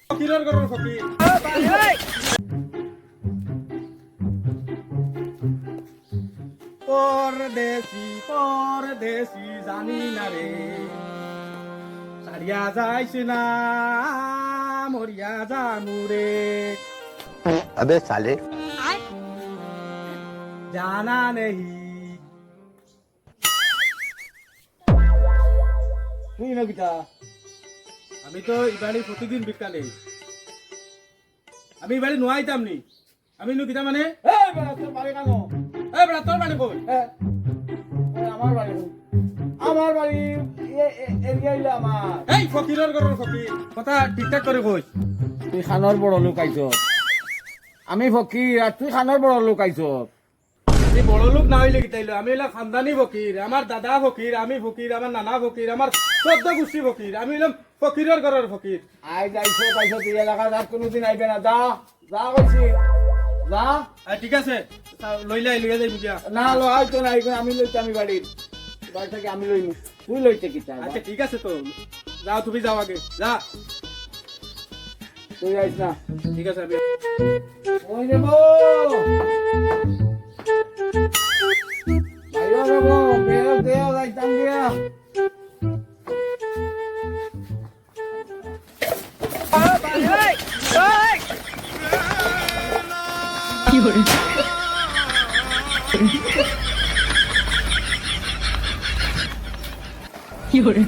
ফকিরের ঘরের ফকির পরদেশি পরদেশি জানি না রে সারিয়া যাইছ না মরিয়া জানু রে अबे साले জানা নেই তুই না কিতা আমি তো এবারে প্রতিদিন বিকালে আমি এবারে নোয়াইতাম নি আমি নু কিতা মানে এই বেড়া তোর বাড়ি কানো এই বেড়া তোর বাড়ি কই আমার বাড়ি আমার বাড়ি এরিয়া ইলা আমার এই ফকিরের ঘরের ফকির কথা ঠিকঠাক করে কই তুই খানোর বড় লোক আইছ আমি ফকির আর তুই খানোর বড় লোক আইছ এই বড় লোক না হইলে কিতাইলো আমি হইলাম খানদানি ফকির আমার দাদা ফকির আমি ফকির আমার নানা ফকির আমার 14 গোষ্ঠী ফকির আমি হইলাম ফকিরের ঘরের ফকির আই যাইছ তাইছ তুই এলাকার আর কোনোদিন আইবে না যা যা কইছি যা ঠিক আছে লইলে লইয়া যাই বুঝিয়া না লো আইতো না আমি লইতে আমি বাড়ির বাড়ি থেকে আমি লইনি তুই লইতে কি চাই আচ্ছা ঠিক আছে তো যাও তুমি যাও আগে যা তুই আইস না ঠিক আছে আমি ওই রে বো আইও রে বো বেও দেও যাইতাম দিয়া কি করে